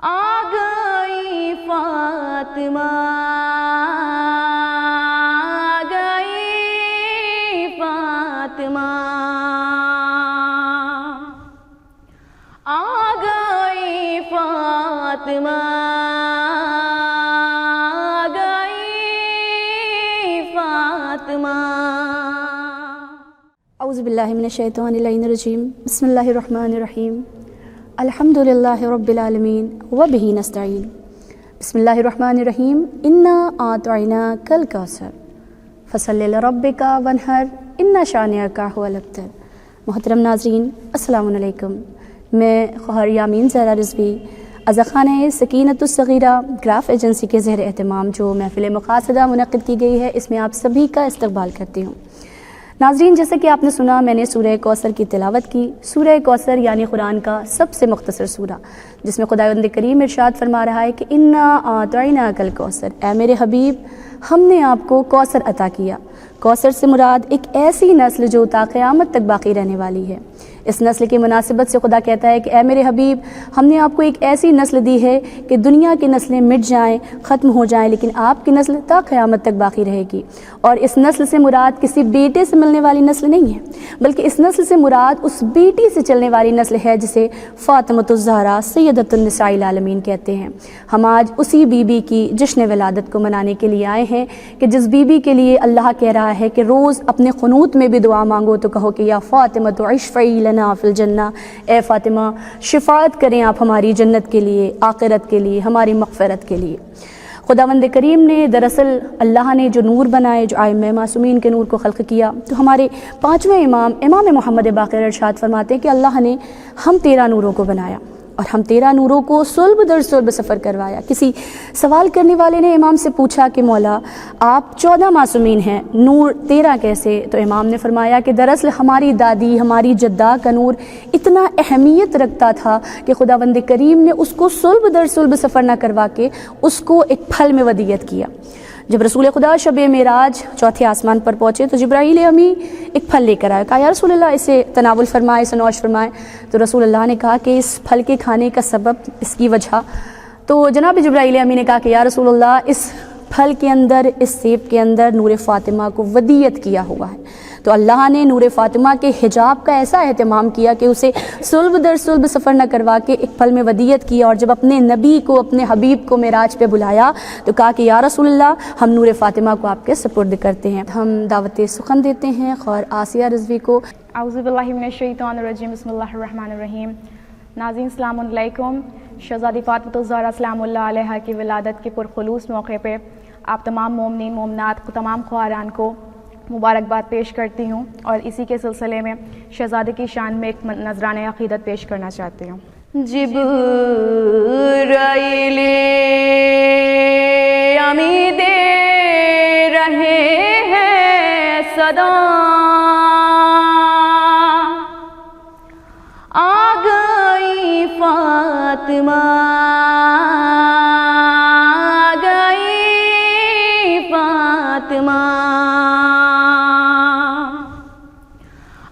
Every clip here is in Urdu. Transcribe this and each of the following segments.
آ گئی فاطمہ، آ گئی فاطمہ، آ گئی فاطمہ، آ گئی فاطمہ۔ اعوذ باللہ من الشیطان اللعین الرجیم، بسم اللہ الرحمن الرحیم، الحمد للہ رب العالمین وبہ نستعین، بسم اللہ الرحمن الرحیم، انا اعطیناک الکوثر فصلی لربک وانحر ان شانئک ھو الابتر۔ محترم ناظرین، السلام علیکم۔ میں خواہر یامین زہرا رضوی عزاخانہ سکینۃ الصغیرہ گراف ایجنسی کے زیر اہتمام جو محفل مقاصدہ منعقد کی گئی ہے، اس میں آپ سبھی کا استقبال کرتی ہوں۔ ناظرین، جیسا کہ آپ نے سنا، میں نے سورہ کوثر کی تلاوت کی۔ سورہ کوثر یعنی قرآن کا سب سے مختصر سورہ، جس میں خداوند کریم ارشاد فرما رہا ہے کہ انا اعطیناک الکوثر، اے میرے حبیب ہم نے آپ کو کوثر عطا کیا۔ کوثر سے مراد ایک ایسی نسل جو تا قیامت تک باقی رہنے والی ہے۔ اس نسل کی مناسبت سے خدا کہتا ہے کہ اے میرے حبیب ہم نے آپ کو ایک ایسی نسل دی ہے کہ دنیا کی نسلیں مٹ جائیں، ختم ہو جائیں، لیکن آپ کی نسل تا قیامت تک باقی رہے گی۔ اور اس نسل سے مراد کسی بیٹے سے ملنے والی نسل نہیں ہے، بلکہ اس نسل سے مراد اس بیٹی سے چلنے والی نسل ہے جسے فاطمۃ الزہرا سیدۃ النساء العالمین کہتے ہیں۔ ہم آج اسی بی بی کی جشن ولادت کو منانے کے لیے آئے ہیں کہ جس بی بی کے لیے اللہ کہہ رہا ہے کہ روز اپنے قنوت میں بھی دعا مانگو تو کہو کہ یا فاطمہ تو اشفعی لنا فی الجنہ، اے فاطمہ شفاعت کریں آپ ہماری جنت کے لیے، آخرت کے لیے، ہماری مغفرت کے لیے۔ خداوند کریم نے دراصل اللہ نے جو نور بنائے، جو ائمہ معصومین کے نور کو خلق کیا، تو ہمارے پانچویں امام محمد باقر ارشاد فرماتے ہیں کہ اللہ نے ہم 13 نوروں کو بنایا اور ہم 13 نوروں کو صلب در صلب سفر کروایا۔ کسی سوال کرنے والے نے امام سے پوچھا کہ مولا آپ 14 معصومین ہیں، نور 13 کیسے؟ تو امام نے فرمایا کہ دراصل ہماری دادی، ہماری جدہ کا نور اتنا اہمیت رکھتا تھا کہ خداوند کریم نے اس کو صلب در صلب سفر نہ کروا کے اس کو ایک پھل میں ودیعت کیا۔ جب رسول خدا شب معراج چوتھے آسمان پر پہنچے تو جبرائیل امی ایک پھل لے کر آئے، کہا یا رسول اللہ اسے تناول فرمائے، اسے نوش فرمائے۔ تو رسول اللہ نے کہا کہ اس پھل کے کھانے کا سبب، اس کی وجہ، تو جناب جبرائیل امی نے کہا کہ یا رسول اللہ اس پھل کے اندر، اس سیب کے اندر نور فاطمہ کو ودیعت کیا ہوا ہے۔ تو اللہ نے نور فاطمہ کے حجاب کا ایسا اہتمام کیا کہ اسے صلب در صلب سفر نہ کروا کے ایک پھل میں ودیعت کیا، اور جب اپنے نبی کو، اپنے حبیب کو معراج پہ بلایا تو کہا کہ یا رسول اللہ ہم نور فاطمہ کو آپ کے سپرد کرتے ہیں۔ ہم دعوت سخن دیتے ہیں خواہر آسیہ رضوی کو۔ اعوذ باللہ من الشیطان الرجیم، بسم اللہ الرحمن الرحیم۔ ناظرین السلام علیکم۔ شہزادی فاطمۃ الزہرا سلام اللہ علیہا کی ولادت کے پرخلوص موقع پہ آپ تمام مومنین مومنات کو، تمام خواہران کو مبارکباد پیش کرتی ہوں، اور اسی کے سلسلے میں شہزادے کی شان میں ایک نذرانہ عقیدت پیش کرنا چاہتی ہوں۔ جبرائیل امی دے رہے ہیں صدا، آ گئی فاطمہ، آ گئی فاطمہ،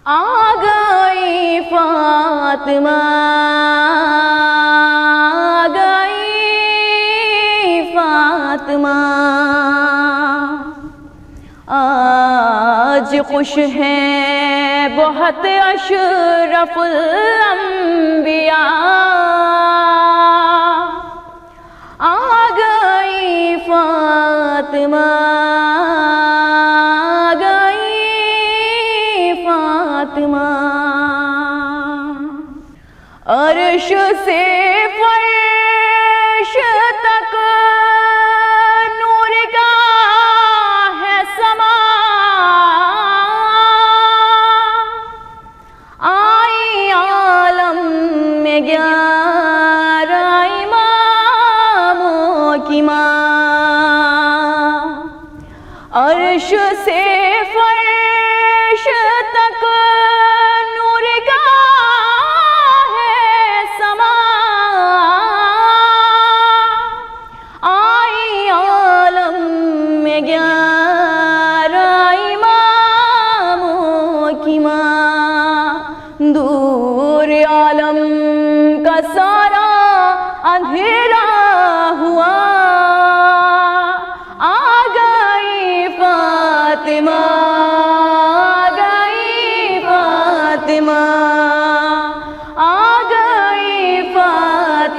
آ گئی فاطمہ، آ گئی فاطمہ۔ آج خوش ہیں بہت اشرف الانبیاء، آ گئی فاطمہ، آ گئی فاطمہ۔ عرش سے فرش تک نور کا ہے سما، آئی عالم میں 11 اماموں کی ماں، عرش سے فرش تک نور کا ہے سما،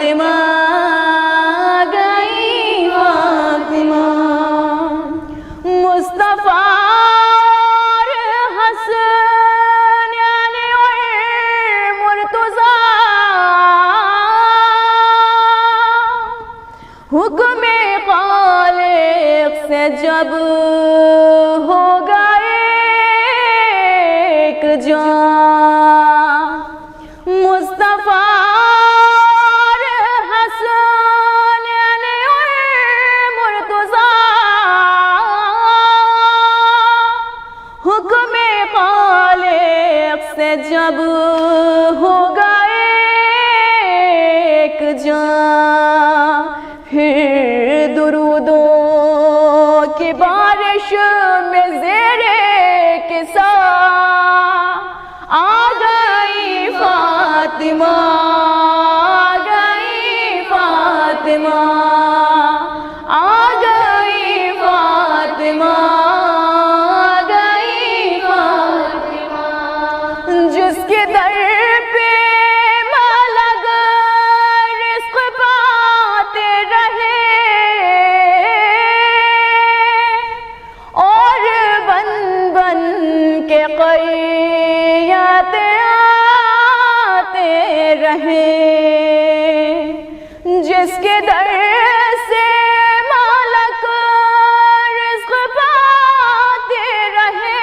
فاطمہ گئی فاطمہ مصطفیٰ اور حسن یعنی اور مرتضیٰ حکم خالق سے جب ہو گئے ایک جان مصطفیٰ اور حسن یعنی اور مرتضیٰ حکم خالق سے جب ہو گئے ایک جان پھر درودوں کی بارش میں زیرے کسا آ گئی فاطمہ آ گئی فاطمہ آ گئی فاطمہ آ گئی فاطمہ جس کے در پہ ملک رزق پاتے رہے اور بن بن کے قیات آتے رہے جس کے در سے مالک رزق پاتے رہے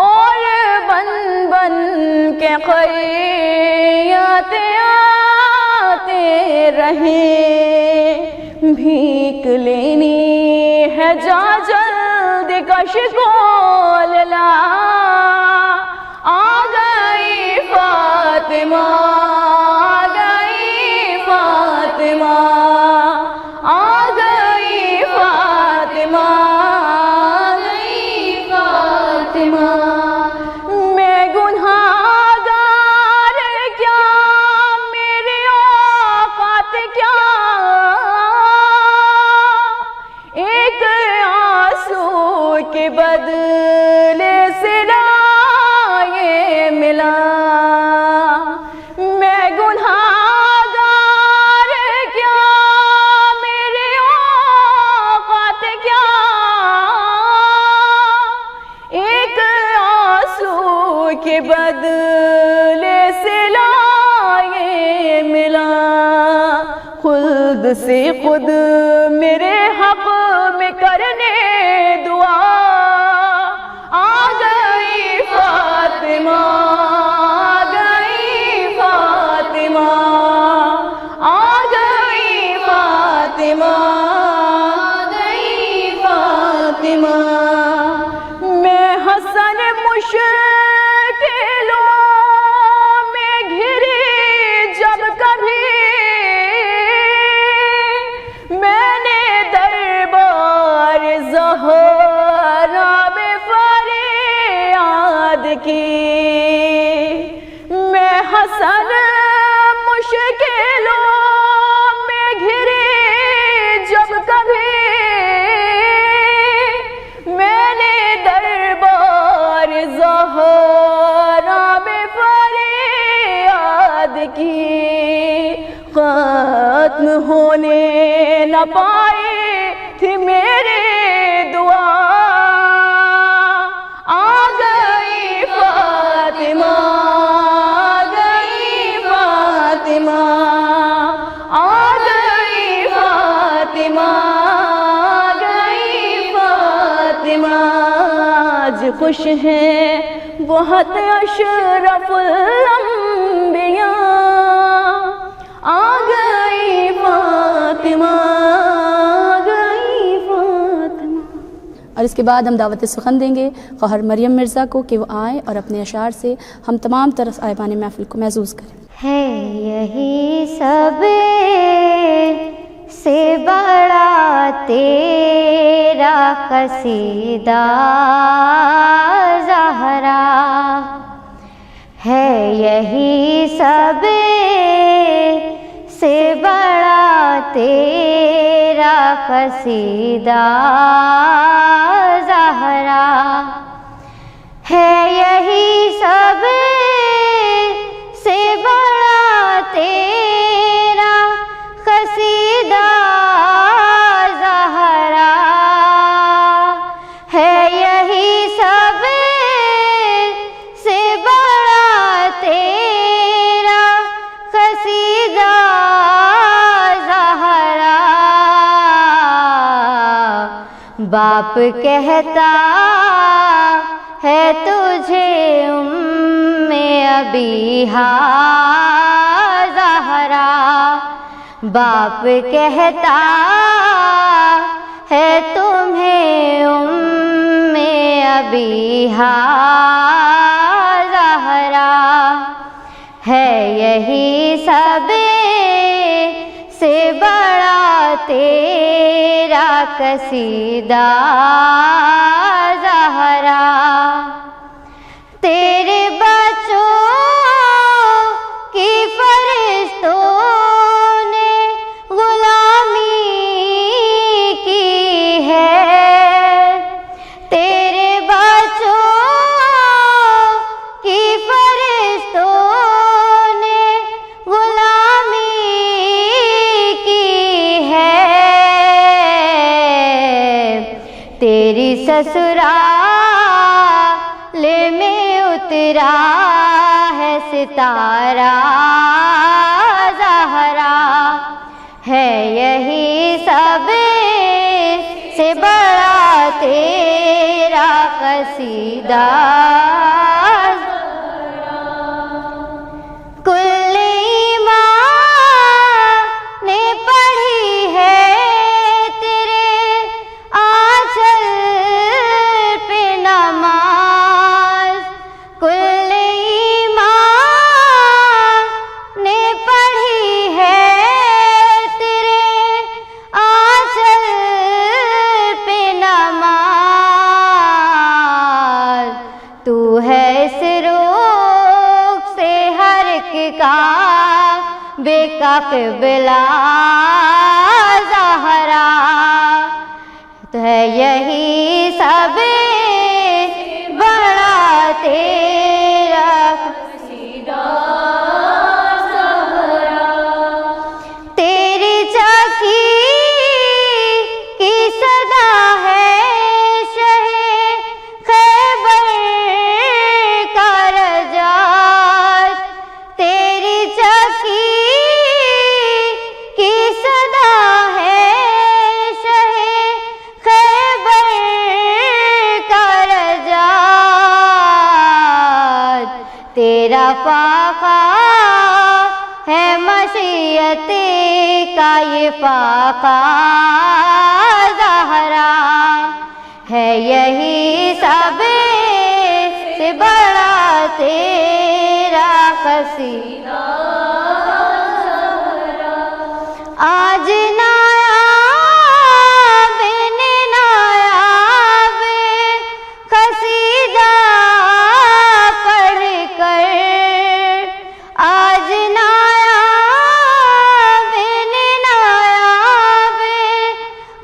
اور بن بن کے قیات آتے رہے بھیک لینی ہے جا جلد کش کول لا آ گئی فاطمہ آ گئی فاطمہ آ گئی فاطمہ آ گئی فاطمہ میں گنہگار کیا میرے اوقات کیا ایک آنسو کے بدلے سے رائے ملا میں گنہگار کیا میرے اوقات کیا ایک آنسو کے بدلے سے لائے ملا خود سے خود میرے حق میں کرنے دعا آ گئی فاطمہ آ گئی فاطمہ آ گئی فاطمہ آ گئی فاطمہ میں حسن مشکلوں میں گھری جب کبھی میں نے دربار زہرا میں فریاد کی میں حسن مشکلوں میں گھری جب کبھی میں نے دربار زہرا میں فریاد کی ختم ہونے نہ پائی تھی میرے دعا آ گئی فاطمہ آ گئی فاطمہ آ گئی فاطمہ آ گئی فاطمہ آج خوش ہے بہت اشرف الانبیاء آ گئی فاطمہ آ گئی فاطمہ اور اس کے بعد ہم دعوت سخن دیں گے خواہر مریم مرزا کو کہ وہ آئیں اور اپنے اشعار سے ہم تمام طرف آئبان محفل کو محظوظ کریں ہے یہی سب سے بڑا تیرا قصیدہ زہرا ہے یہی سب سے بڑا تیرا قصیدہ زہرا ہے یہی سب سے بڑا باپ کہتا ہے تجھے ابیہا زہرا، باپ کہتا ہے تمہیں ابیہا زہرا، ہے یہی سب سے بڑا تیرا قصیدہ زہرا، تیرے بچوں کی فرشتوں نے غلامی کی ہے، تیرے بچوں کی فرشتوں نے غلامی کی ہے، تیری سسرال میں اترا ہے ستارہ زہرا، ہے یہی سب سے بڑا تیرا قصیدہ، کل ایمان نے پڑھی ہے تیرے آنچل پہ نماز، کل ایمان نے پڑھی ہے تیرے آنچل پہ نماز، تو ہے اس روح سے ہر ایک کعبے کا قبلہ زہرا، تو ہے یہی سب بڑا تیرا قصیدہ زہرا، تیری چاکی کی صدا ہے شہ خیبر کا رجاج، تیری چاکی کی صدا ہے شہ خیبر کا رجاج، تیرا فاقہ ہے مشیت کا یہ فاقہ زہرا، ہے یہی سب سے بڑا تیرا قصیدہ زہرا، آج نایاب نے نایاب قصیدہ پڑھ کر، آج نایاب نے نایاب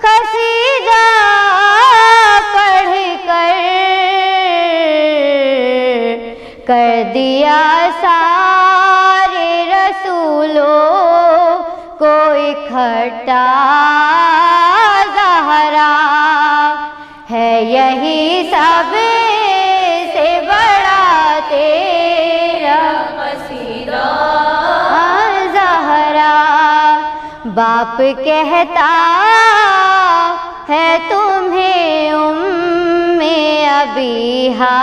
قصیدہ پڑھ کر دیا سارے رسولوں کو اکٹھا زہرا، ہے یہی سب سے بڑا تیرا قصیدہ زہرا، باپ کہتا ہے تمہیں ابیہا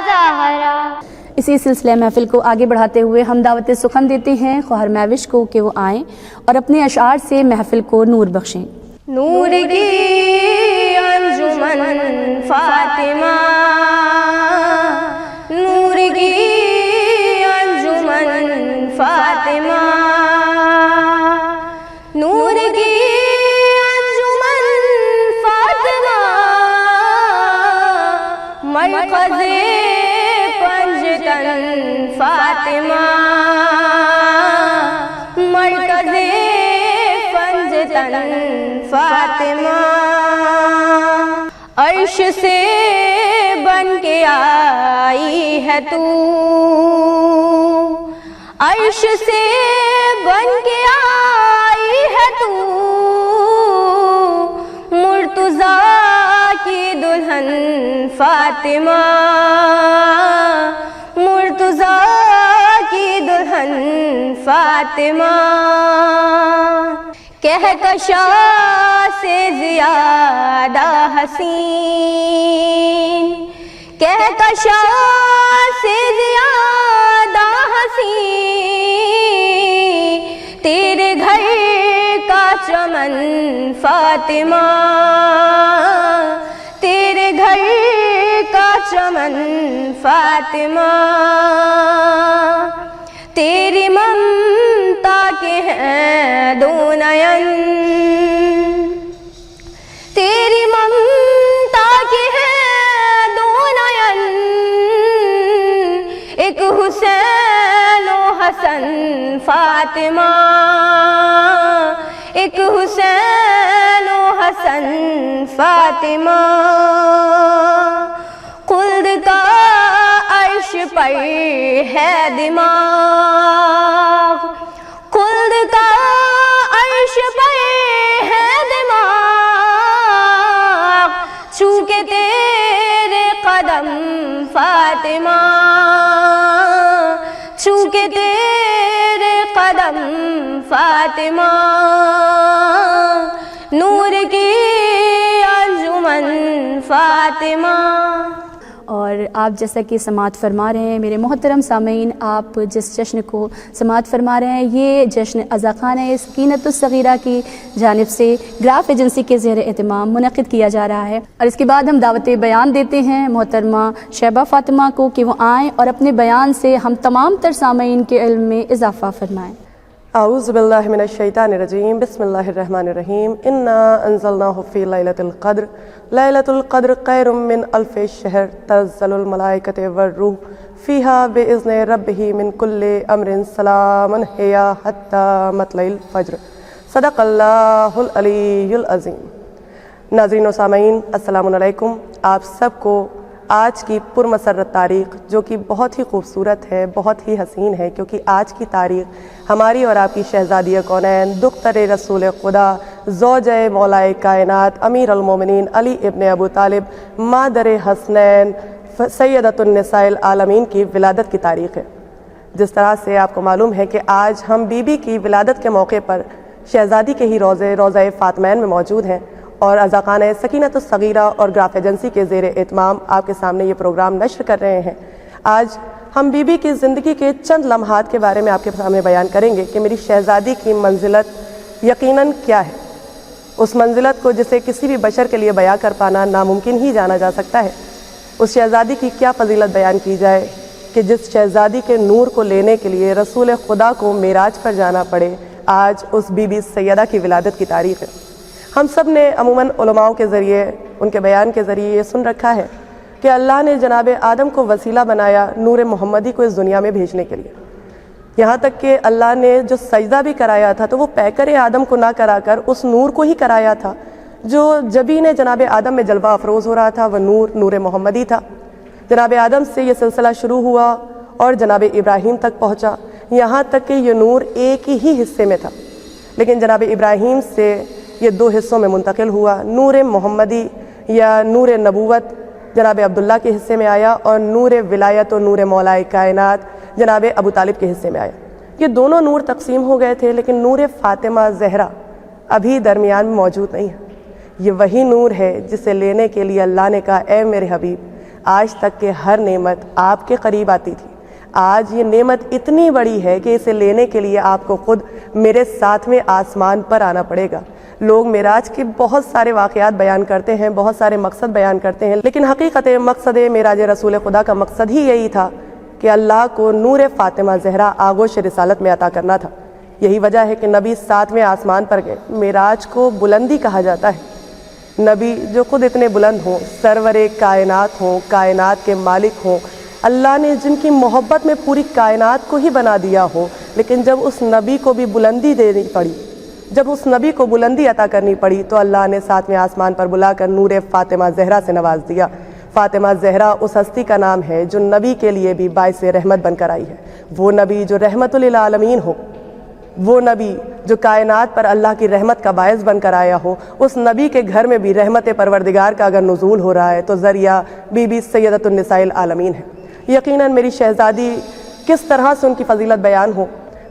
زہرا۔ اسی سلسلہ محفل کو آگے بڑھاتے ہوئے ہم دعوت سخن دیتے ہیں خواہر مہوش کو کہ وہ آئیں اور اپنے اشعار سے محفل کو نور بخشیں۔ نور کی انجمن فاطمہ، نور کی انجمن فاطمہ، نور کی انجمن فاطمہ، مرکز پنجتن فاطمہ، مرکز پنجتن فاطمہ، عرش سے بن کے آئی ہے تو، عرش سے بن کے آئی ہے تو، مرتضیٰ کی دلہن فاطمہ، مرتضیٰ کی دلہن فاطمہ، کہکشاں سے زیادہ حسین، کہکشاں سے زیادہ حسین، تیرے گھر کا چمن فاطمہ، تیرے گھر کا چمن فاطمہ، تیری ممتا کے ہیں دو نین، تیری ممتا کے ہیں دو نین، ایک حسین و حسن فاطمہ، ایک حسین و حسن فاطمہ، خلد کا عرش پر ہے دماغ، خلد کا عرش پر ہے دماغ، چھو کے تیرے قدم فاطمہ، چھو کے تیرے قدم فاطمہ، نور کی انجمن فاطمہ۔ اور آپ جیسا کہ سماعت فرما رہے ہیں میرے محترم سامعین، آپ جس جشن کو سماعت فرما رہے ہیں یہ جشن عزا خانہ سکینۃ الصغیرہ کی جانب سے گراف ایجنسی کے زیر اہتمام منعقد کیا جا رہا ہے۔ اور اس کے بعد ہم دعوت بیان دیتے ہیں محترمہ شیبہ فاطمہ کو کہ وہ آئیں اور اپنے بیان سے ہم تمام تر سامعین کے علم میں اضافہ فرمائیں۔ اعوذ باللہ من الشیطان الرجیم، بسم اللہ الرحمن الرحیم، انا انزلناہ فی لیلۃ القدر، لیلۃ القدر خیر من الف شہر، تنزل الملائکۃ والروح فیہا باذن ربہ من کل امر، سلام ہی حتی مطلع الفجر، صدق اللہ العلی العظیم۔ ناظرین و سامعین السلام علیکم، آپ سب کو آج کی پرمسرت تاریخ جو کہ بہت ہی خوبصورت ہے، بہت ہی حسین ہے، کیونکہ آج کی تاریخ ہماری اور آپ کی شہزادی کونین، دختر رسول خدا، زوجہ مولائے کائنات، امیر المومنین علی ابن ابو طالب، مادر حسنین، سیدۃ النساء العالمین کی ولادت کی تاریخ ہے۔ جس طرح سے آپ کو معلوم ہے کہ آج ہم بی بی کی ولادت کے موقع پر شہزادی کے ہی روضہ فاطمین میں موجود ہیں، اور عزا خانہ سکینۃ الصغیرہ اور گراف ایجنسی کے زیر اہتمام آپ کے سامنے یہ پروگرام نشر کر رہے ہیں۔ آج ہم بی بی کی زندگی کے چند لمحات کے بارے میں آپ کے سامنے بیان کریں گے کہ میری شہزادی کی منزلت یقیناً کیا ہے، اس منزلت کو جسے کسی بھی بشر کے لیے بیان کر پانا ناممکن ہی جانا جا سکتا ہے۔ اس شہزادی کی کیا فضیلت بیان کی جائے کہ جس شہزادی کے نور کو لینے کے لیے رسول خدا کو معراج پر جانا پڑے۔ آج اس بی بی سیدہ کی ولادت کی تاریخ ہے۔ ہم سب نے عموماً علماء کے ذریعے، ان کے بیان کے ذریعے یہ سن رکھا ہے کہ اللہ نے جناب آدم کو وسیلہ بنایا نور محمدی کو اس دنیا میں بھیجنے کے لیے، یہاں تک کہ اللہ نے جو سجدہ بھی کرایا تھا تو وہ پیکر آدم کو نہ کرا کر اس نور کو ہی کرایا تھا جو جبین جناب آدم میں جلوہ افروز ہو رہا تھا، وہ نور محمدی تھا۔ جناب آدم سے یہ سلسلہ شروع ہوا اور جناب ابراہیم تک پہنچا، یہاں تک کہ یہ نور ایک ہی حصے میں تھا، لیکن جناب ابراہیم سے یہ دو حصوں میں منتقل ہوا۔ نور محمدی یا نور نبوت جناب عبداللہ کے حصے میں آیا، اور نور ولایت و نور مولائے کائنات جناب ابو طالب کے حصے میں آیا۔ یہ دونوں نور تقسیم ہو گئے تھے، لیکن نور فاطمہ زہرا ابھی درمیان میں موجود نہیں ہے۔ یہ وہی نور ہے جسے لینے کے لیے اللہ نے کہا اے میرے حبیب، آج تک کہ ہر نعمت آپ کے قریب آتی تھی، آج یہ نعمت اتنی بڑی ہے کہ اسے لینے کے لیے آپ کو خود میرے ساتھ میں آسمان پر آنا پڑے گا۔ لوگ معراج کے بہت سارے واقعات بیان کرتے ہیں، بہت سارے مقصد بیان کرتے ہیں، لیکن حقیقت مقصد معراج رسول خدا کا مقصد ہی یہی تھا کہ اللہ کو نور فاطمہ زہرا آغوش رسالت میں عطا کرنا تھا۔ یہی وجہ ہے کہ نبی ساتویں آسمان پر گئے۔ معراج کو بلندی کہا جاتا ہے۔ نبی جو خود اتنے بلند ہوں، سرور کائنات ہوں، کائنات کے مالک ہوں، اللہ نے جن کی محبت میں پوری کائنات کو ہی بنا دیا ہو، لیکن جب اس نبی کو بھی بلندی دینی پڑی، جب اس نبی کو بلندی عطا کرنی پڑی، تو اللہ نے ساتویں آسمان پر بلا کر نور فاطمہ زہرا سے نواز دیا۔ فاطمہ زہرا اس ہستی کا نام ہے جو نبی کے لیے بھی باعث رحمت بن کر آئی ہے۔ وہ نبی جو رحمت للعالمین ہو، وہ نبی جو کائنات پر اللہ کی رحمت کا باعث بن کر آیا ہو، اس نبی کے گھر میں بھی رحمت پروردگار کا اگر نزول ہو رہا ہے تو ذریعہ بی بی سیدۃ النساء العالمین ہے۔ یقیناً میری شہزادی کس طرح سے ان کی فضیلت بیان ہو،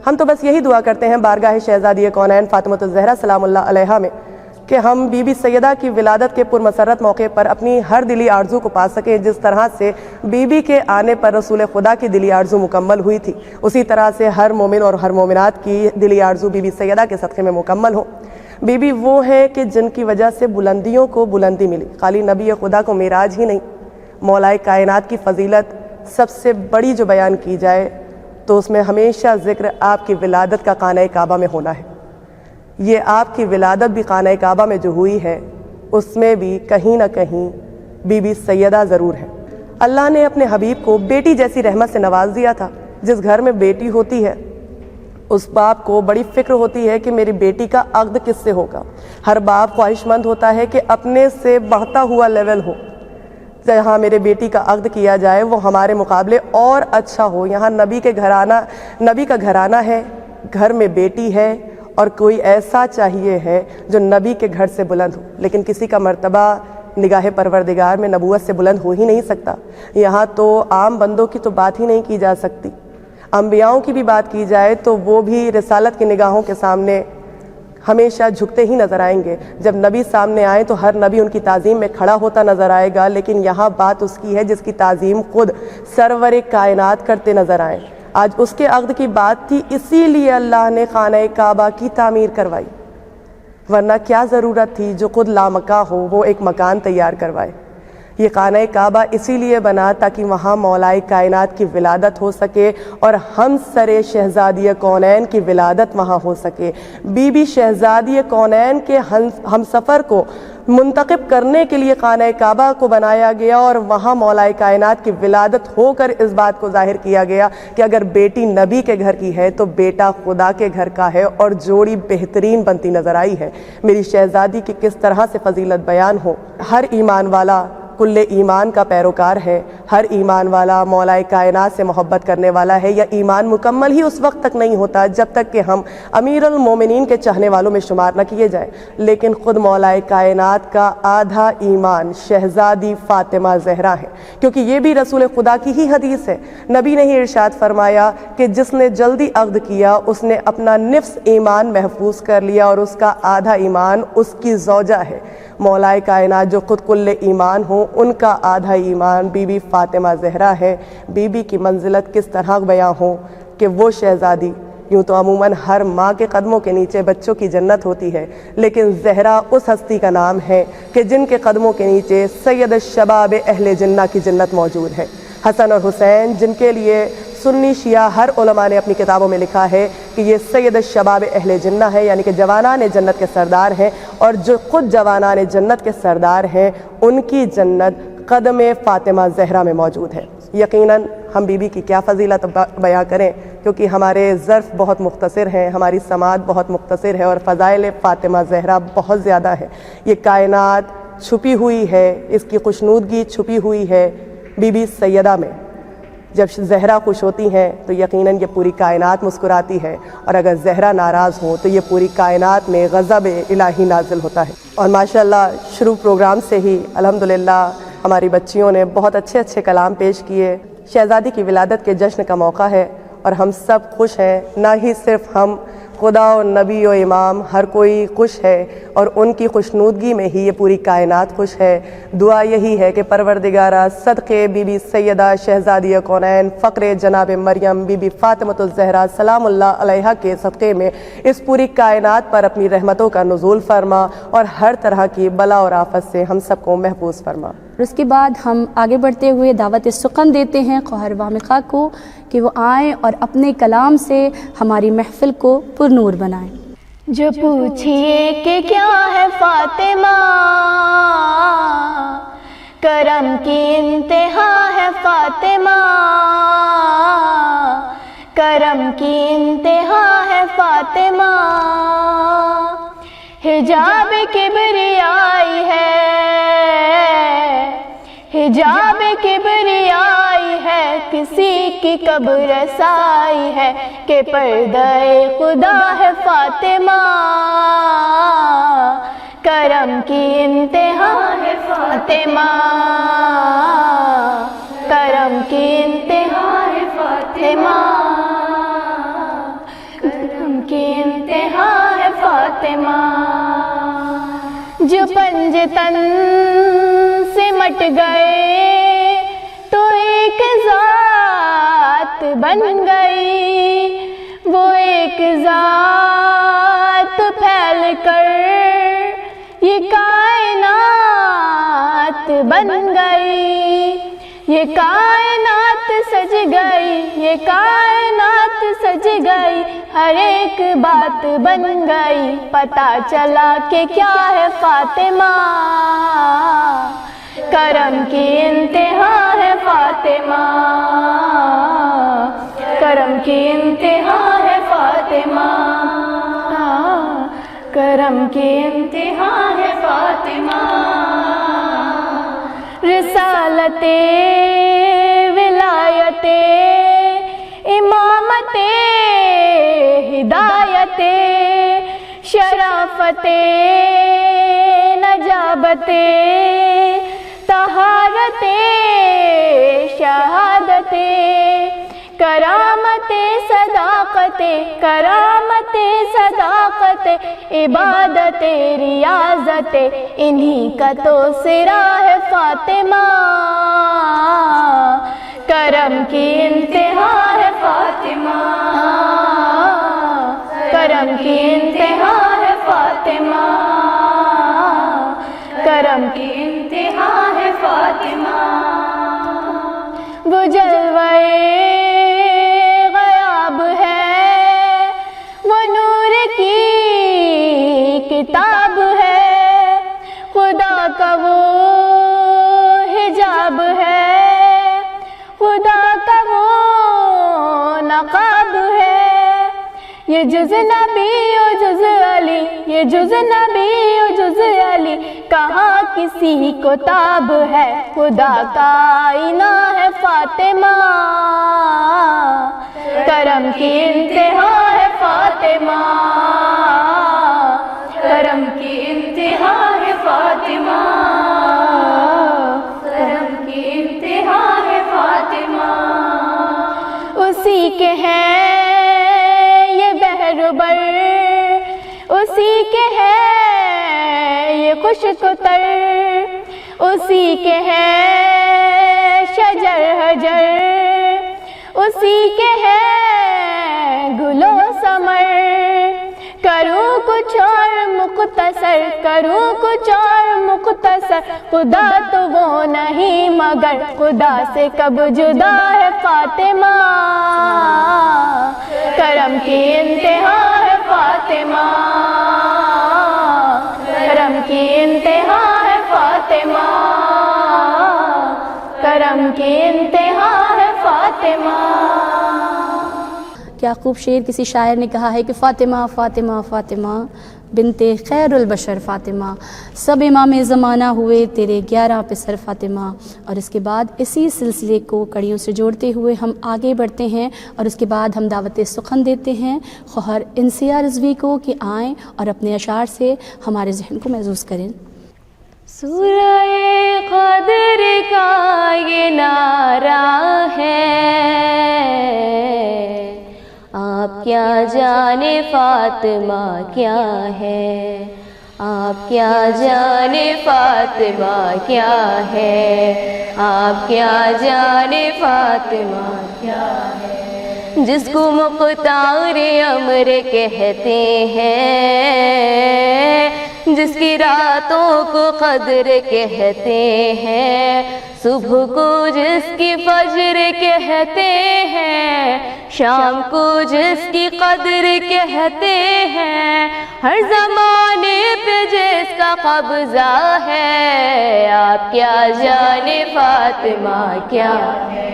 ہم تو بس یہی دعا کرتے ہیں بارگاہ شہزادی کونین فاطمۃ الزہرا سلام اللہ علیہا میں کہ ہم بی بی سیدہ کی ولادت کے پرمسرت موقع پر اپنی ہر دلی آرزو کو پا سکیں. جس طرح سے بی بی کے آنے پر رسول خدا کی دلی آرزو مکمل ہوئی تھی، اسی طرح سے ہر مومن اور ہر مومنات کی دلی آرزو بی بی سیدہ کے صدقے میں مکمل ہو. بی بی وہ ہے کہ جن کی وجہ سے بلندیوں کو بلندی ملی. خالی نبی خدا کو معراج ہی نہیں، مولا کائنات کی فضیلت سب سے بڑی جو بیان کی جائے تو اس میں ہمیشہ ذکر آپ کی ولادت کا خانہ کعبہ میں ہونا ہے. یہ آپ کی ولادت بھی خانہ کعبہ میں جو ہوئی ہے اس میں بھی کہیں نہ کہیں بی بی سیدہ ضرور ہے. اللہ نے اپنے حبیب کو بیٹی جیسی رحمت سے نواز دیا تھا. جس گھر میں بیٹی ہوتی ہے اس باپ کو بڑی فکر ہوتی ہے کہ میری بیٹی کا عقد کس سے ہوگا. ہر باپ خواہش مند ہوتا ہے کہ اپنے سے بڑھتا ہوا لیول ہو. جہاں میرے بیٹی کا عقد کیا جائے وہ ہمارے مقابلے اور اچھا ہو. یہاں نبی کا گھرانہ ہے، گھر میں بیٹی ہے اور کوئی ایسا چاہیے ہے جو نبی کے گھر سے بلند ہو. لیکن کسی کا مرتبہ نگاہ پروردگار میں نبوت سے بلند ہو ہی نہیں سکتا. یہاں تو عام بندوں کی تو بات ہی نہیں کی جا سکتی. انبیاؤں کی بھی بات کی جائے تو وہ بھی رسالت کی نگاہوں کے سامنے ہمیشہ جھکتے ہی نظر آئیں گے. جب نبی سامنے آئیں تو ہر نبی ان کی تعظیم میں کھڑا ہوتا نظر آئے گا. لیکن یہاں بات اس کی ہے جس کی تعظیم خود سرور کائنات کرتے نظر آئیں. آج اس کے عقد کی بات تھی، اسی لیے اللہ نے خانہ کعبہ کی تعمیر کروائی. ورنہ کیا ضرورت تھی جو خود لامکاں ہو وہ ایک مکان تیار کروائے. یہ خانہ کعبہ اسی لیے بنا تاکہ وہاں مولا کائنات کی ولادت ہو سکے اور ہم سر شہزادی کونین کی ولادت وہاں ہو سکے. بی بی شہزادی کونین کے ہم سفر کو منتخب کرنے کے لیے خانہ کعبہ کو بنایا گیا اور وہاں مولا کائنات کی ولادت ہو کر اس بات کو ظاہر کیا گیا کہ اگر بیٹی نبی کے گھر کی ہے تو بیٹا خدا کے گھر کا ہے، اور جوڑی بہترین بنتی نظر آئی ہے. میری شہزادی کی کس طرح سے فضیلت بیان ہو. ہر ایمان والا کل ایمان کا پیروکار ہے. ہر ایمان والا مولا کائنات سے محبت کرنے والا ہے. یا ایمان مکمل ہی اس وقت تک نہیں ہوتا جب تک کہ ہم امیر المومنین کے چاہنے والوں میں شمار نہ کیے جائیں. لیکن خود مولا کائنات کا آدھا ایمان شہزادی فاطمہ زہرا ہے، کیونکہ یہ بھی رسول خدا کی ہی حدیث ہے. نبی نے ہی ارشاد فرمایا کہ جس نے جلدی عقد کیا اس نے اپنا نفس ایمان محفوظ کر لیا اور اس کا آدھا ایمان اس کی زوجہ ہے. مولا کائنات جو خود کل ایمان ہو ان کا آدھا ایمان بی بی فاطمہ زہرا ہے. بی بی کی منزلت کس طرح بیان ہو کہ وہ شہزادی، یوں تو عموماً ہر ماں کے قدموں کے نیچے بچوں کی جنت ہوتی ہے، لیکن زہرا اس ہستی کا نام ہے کہ جن کے قدموں کے نیچے سید الشباب اہل جنہ کی جنت موجود ہے. حسن اور حسین جن کے لیے سنی شیعہ ہر علماء نے اپنی کتابوں میں لکھا ہے کہ یہ سید الشباب اہل جنہ ہے، یعنی کہ جوانان جنت کے سردار ہیں. اور جو خود جوانان جنت کے سردار ہیں ان کی جنت قدم فاطمہ زہرا میں موجود ہے. یقیناً ہم بی بی کی کیا فضیلت بیان کریں، کیونکہ ہمارے ظرف بہت مختصر ہیں، ہماری سماعت بہت مختصر ہے اور فضائل فاطمہ زہرا بہت زیادہ ہے. یہ کائنات چھپی ہوئی ہے، اس کی خوشنودگی چھپی ہوئی ہے بی بی سیدہ میں. جب زہرا خوش ہوتی ہیں تو یقیناً یہ پوری کائنات مسکراتی ہے، اور اگر زہرا ناراض ہو تو یہ پوری کائنات میں غضب الہی نازل ہوتا ہے. اور ماشاءاللہ شروع پروگرام سے ہی الحمدللہ ہماری بچیوں نے بہت اچھے کلام پیش کیے. شہزادی کی ولادت کے جشن کا موقع ہے اور ہم سب خوش ہیں. نہ ہی صرف ہم، خدا و نبی و امام ہر کوئی خوش ہے، اور ان کی خوشنودگی میں ہی یہ پوری کائنات خوش ہے. دعا یہی ہے کہ پروردگارہ صدقے بی بی سیدہ شہزادی کونین فقر جناب مریم بی بی فاطمۃ الزہرا سلام اللہ علیہا کے صدقے میں اس پوری کائنات پر اپنی رحمتوں کا نزول فرما اور ہر طرح کی بلا اور آفت سے ہم سب کو محفوظ فرما. اور اس کے بعد ہم آگے بڑھتے ہوئے دعوت سخن دیتے ہیں خواہر وامقہ کو کہ وہ آئیں اور اپنے کلام سے ہماری محفل کو پرنور بنائیں. جو پوچھئے کہ کیا ہے فاطمہ، کرم کی انتہا ہے فاطمہ، کرم کی انتہا ہے فاطمہ. حجاب کبریائی ہے، حجاب کبریائی ہے، کسی کی کب رسائی ہے کہ پردہ خدا ہے فاطمہ، کرم کی انتہا ہے فاطمہ، کرم کی انتہا ہے فاطمہ، کی انتہا ہے فاطمہ، جو پنجتن سے مٹ گئے تو ایک ذات بن گئی، وہ ایک ذات پھیل کر یہ کائنات بن گئی، یہ کائنات سج گئی، یہ کائنات سج گئی، ہر ایک بات بن گئی، پتہ چلا کہ کیا ہے فاطمہ، کرم کی انتہا ہے فاطمہ، کرم کی انتہا ہے فاطمہ، کرم کی انتہا ہے فاطمہ، رسالت ولایت امامت ہدایت شرافت نجابت طہارت شہادت کرامت صداقت، کرامت صداقت عبادت ریاضت، انہی کا تو سرا ہے فاطمہ، کرم کی انتہا ہے فاطمہ، کرم کی انتہا ہے فاطمہ، کرم کی انتہا ہے فاطمہ، وہ جلوے غیاب ہے، وہ نور کی کتاب ہے، خدا کا وہ حجاب ہے، خدا کا وہ نقاب ہے، یہ جز نبی و جز علی، یہ جز نبی و جز علی، کہاں کسی کو تاب ہے، خدا کا آئینہ ہے فاطمہ، کرم کی انتہا ہے فاطمہ، کرم کی انتہا ہے فاطمہ، کرم کی انتہا ہے فاطمہ، اسی کے ہیں یہ بحر و بر، اسی کے ہے یہ خشک و تر، اسی کے ہے شجر حجر، اسی کے ہے گل و ثمر، کروں کچھ اور مختصر، کروں کچھ اور مختصر، خدا تو وہ نہیں مگر خدا سے کب جدا ہے فاطمہ، کرم کی انتہا ہے فاطمہ، کرم کی انتہا ہے فاطمہ، کرم کی انتہا ہے فاطمہ۔ کیا خوب شعر کسی شاعر نے کہا ہے کہ فاطمہ فاطمہ فاطمہ بنت خیر البشر فاطمہ، سب امام زمانہ ہوئے تیرے 11 پسر فاطمہ۔ اور اس کے بعد اسی سلسلے کو کڑیوں سے جوڑتے ہوئے ہم آگے بڑھتے ہیں، اور اس کے بعد ہم دعوت سخن دیتے ہیں خواہر انسیہ رضوی کو کہ آئیں اور اپنے اشعار سے ہمارے ذہن کو محظوظ کریں۔ سورہ قدر کا یہ نعرہ ہے، آپ کیا جانے فاطمہ کیا ہے، آپ کیا جانے فاطمہ کیا ہے، آپ کیا جانے فاطمہ کیا ہے، جس کو مختار امر کہتے ہیں، جس کی راتوں کو قدر کہتے ہیں، صبح کو جس کی فجر کہتے ہیں، شام کو جس کی قدر کہتے ہیں، ہر زمانے پہ جس کا قبضہ ہے، آپ کیا جانے فاطمہ کیا ہے،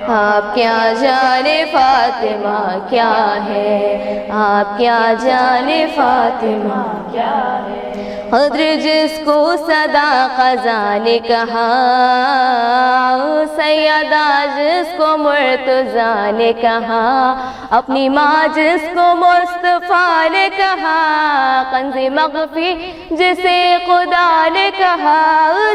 آپ کیا جانے فاطمہ کیا ہے، آپ کیا جانے فاطمہ کیا ہے، قدر جس کو صدا خزاں نے کہا، سیدہ جس کو مرتضیٰ نے کہا، اپنی ماں جس کو مصطفیٰ نے کہا، کنز مخفی جسے خدا نے کہا،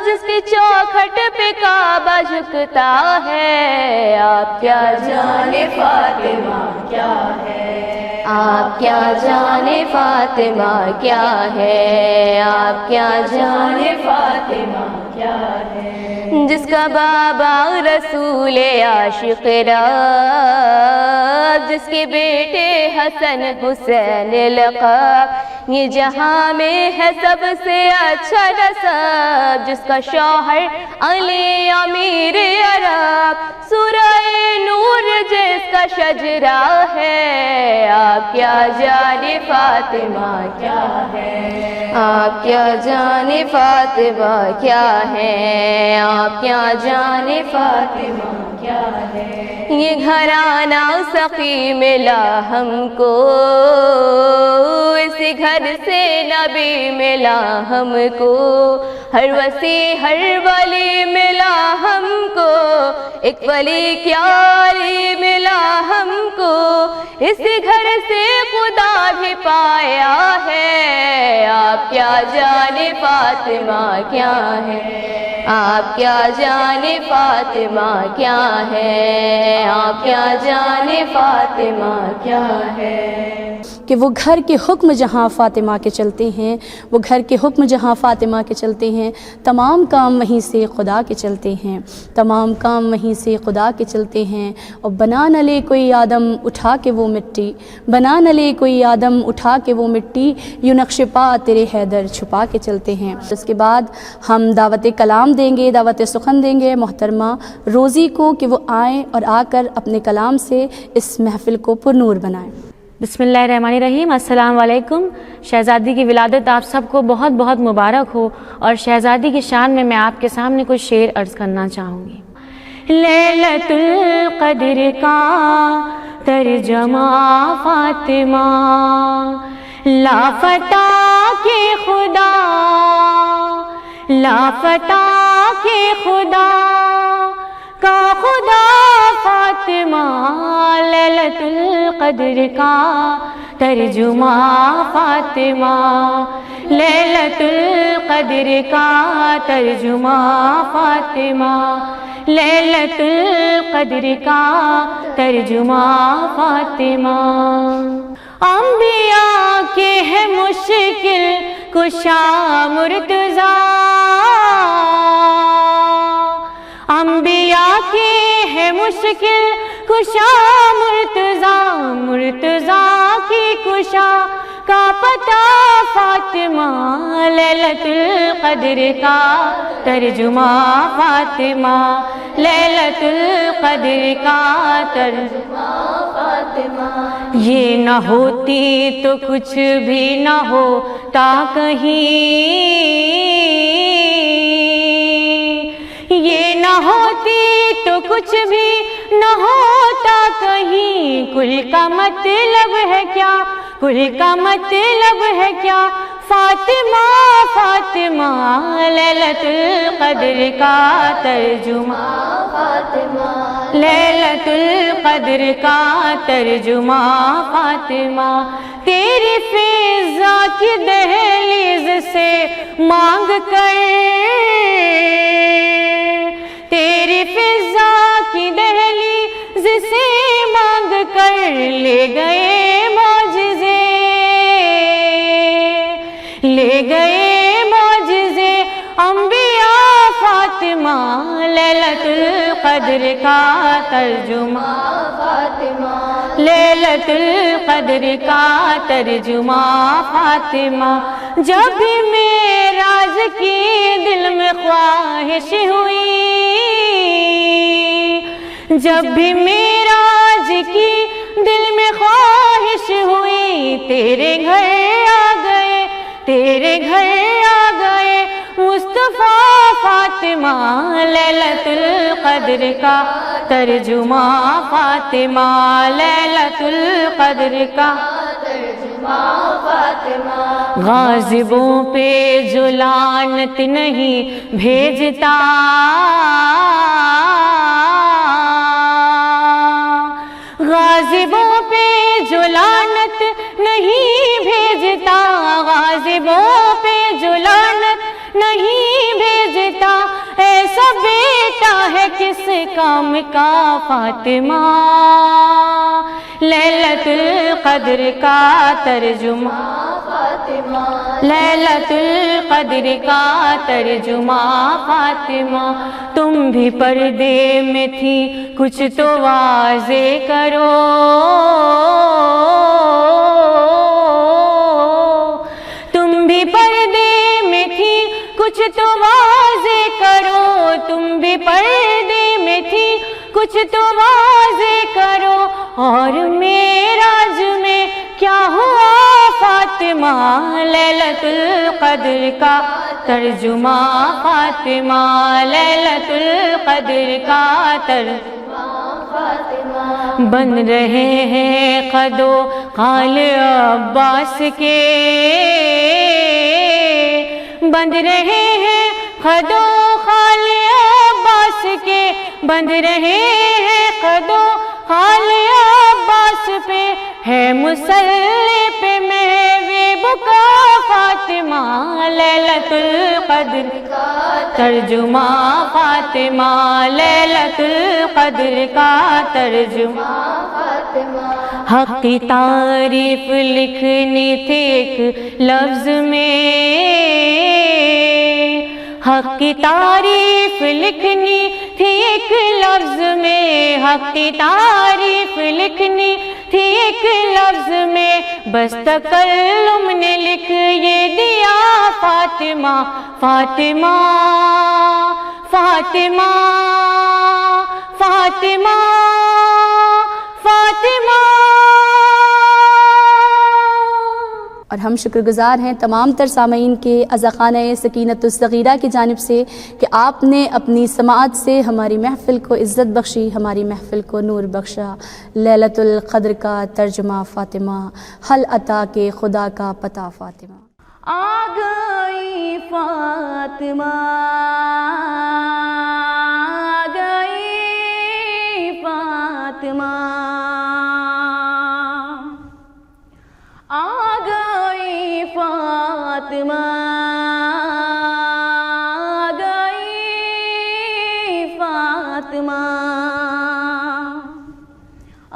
جس کی چوکھٹ پہ کعبہ جھکتا ہے، آپ کیا جانے فاطمہ کیا ہے، آپ کیا جانے فاطمہ کیا ہے، آپ کیا جانے فاطمہ کیا ہے، جس کا بابا رسول عاشق رات، جس کے بیٹے حسن حسین لقب، یہ جہاں میں ہے سب سے اچھا نسب، جس کا شوہر علی امیر عرب، سورہ نور جس کا شجرہ ہے، آپ کیا جانے فاطمہ کیا ہے، آپ کیا جانے فاطمہ کیا ہے، آپ کیا جانے فاطمہ کیا ہے، یہ گھرانہ سقی ملا ہم کو، اسی گھر سے نبی ملا ہم کو، ہر وسیع ہر ولی ملا ہم کو، ایک ولی کیا علی ملا ہم کو، اسی گھر سے خدا بھی پایا ہے، آپ کیا جانے فاطمہ کیا ہے، آپ کیا جانے فاطمہ کیا ہے، آپ کیا جانے فاطمہ کیا ہے، کہ وہ گھر کے حکم جہاں فاطمہ کے چلتے ہیں، وہ گھر کے حکم جہاں فاطمہ کے چلتے ہیں، تمام کام وہیں سے خدا کے چلتے ہیں، تمام کام وہیں سے خدا کے چلتے ہیں، اور بنا نہ لے کوئی آدم اٹھا کے وہ مٹی، بنا نہ لے کوئی آدم اٹھا کے وہ مٹی، یوں نقش پا تیرے حیدر چھپا کے چلتے ہیں۔ اس کے بعد ہم دعوت کلام دیں گے، دعوت سخن دیں گے محترمہ روزی کو کہ وہ آئیں اور آ کر اپنے کلام سے اس محفل کو پرنور بنائیں۔ بسم اللہ الرحمن الرحیم۔ السلام علیکم۔ شہزادی کی ولادت آپ سب کو بہت بہت مبارک ہو، اور شہزادی کی شان میں آپ کے سامنے کچھ شعر عرض کرنا چاہوں گی۔ لیلۃ القدر کا ترجمہ فاطمہ، لافتہ کے خدا، لافتہ کے خدا کا خدا فاطمہ، لیلۃ القدر کا ترجمہ فاطمہ، لیلۃ القدر کا ترجمہ فاطمہ، لیلۃ القدر کا ترجمہ فاطمہ، انبیاء کے ہے مشکل کشا مرتضیٰ، انبیاء کے ہے مشکل کشا مرتضیٰ، مرتضیٰ کی کشا کا پتہ فاطمہ، لیلۃ القدر کا ترجمہ فاطمہ، لیلۃ القدر کا ترجمہ فاطمہ، یہ نہ ہوتی تو کچھ بھی نہ ہوتا کہیں، یہ نہ ہوتی تو کچھ بھی نہ ہوتا کہیں، کل کا مطلب ہے کیا، کل کا مطلب ہے کیا، فاطمہ فاطمہ، لیلۃ القدر کا ترجمہ فاطمہ، لیلۃ القدر کا ترجمہ فاطمہ، تیری فضا کی دہلیز سے مانگ کر، تیری فضا کی دہلیز سے مانگ کر لے گئے معجزے، لے گئے معجزے انبیاء فاطمہ، لیلۃ القدر کا ترجمہ فاطمہ، لیلۃ القدر کا ترجمہ فاطمہ، جب بھی معراج کی دل میں خواہش ہوئی، جب بھی معراج کی دل میں خواہش ہوئی، تیرے گھر آ گئے، تیرے گھر آ گئے مصطفیٰ فاطمہ، لیلۃ القدر کا ترجمہ فاطمہ، لیلۃ القدر کا ترجمہ فاطمہ، غاضبوں پہ جو لعنت نہیں بھیجتا، غاضبوں پہ جو لعنت نہیں بھیجتا، غاضبوں پہ جو لعنت نہیں بھیجتا، ایسا بیٹا ہے کہ کس کام کا فاطمہ، لیلۃ القدر کا ترجمہ فاطمہ، لیلۃ القدر کا ترجمہ فاطمہ، تم بھی پردے میں تھی کچھ تو واضح کرو، تم بھی پردے میں تھی کچھ تو واضح کرو، تم بھی پردے میں تھی کچھ تو واضح کرو، اور معراج میں کیا ہوا فاطمہ، لیلۃ القدر کا ترجمہ فاطمہ، لیلۃ القدر کا ترجمہ فاطمہ، بن رہے ہیں قد و قال عباس کے، بند رہے ہیں قد و قال عباس کے، بند رہے ہیں قد و قال عباس پہ، ہے مصلی پہ محو بکا فاطمہ، لیلۃ القدر کا ترجمہ فاطمہ، لیلۃ القدر کا ترجمہ فاطمہ، حق کی تعریف لکھنی تھی ایک لفظ میں، حق کی تعریف لکھنی تھی ایک لفظ میں، حق کی تعریف لکھنی تھی ایک لفظ میں، بس تکلم نے لکھ یہ دیا فاطمہ، فاطمہ فاطمہ فاطمہ فاطمہ۔ اور ہم شکر گزار ہیں تمام تر سامعین کے عزا خانہ سکینۃ الصغیرہ کی جانب سے کہ آپ نے اپنی سماعت سے ہماری محفل کو عزت بخشی، ہماری محفل کو نور بخشا۔ لیلۃ القدر کا ترجمہ فاطمہ، حل عطا کے خدا کا پتہ فاطمہ۔ آ گئی فاطمہ، آ گئی فاطمہ، آ گئی فاطمہ، آ گئی فاطمہ،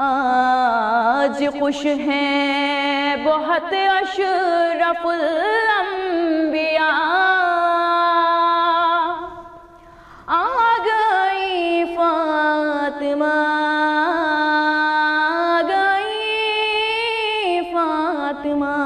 آج خوش ہیں بہت اشرف الانبیاء، آ گئی فاطمہ، آ گئی فاطمہ،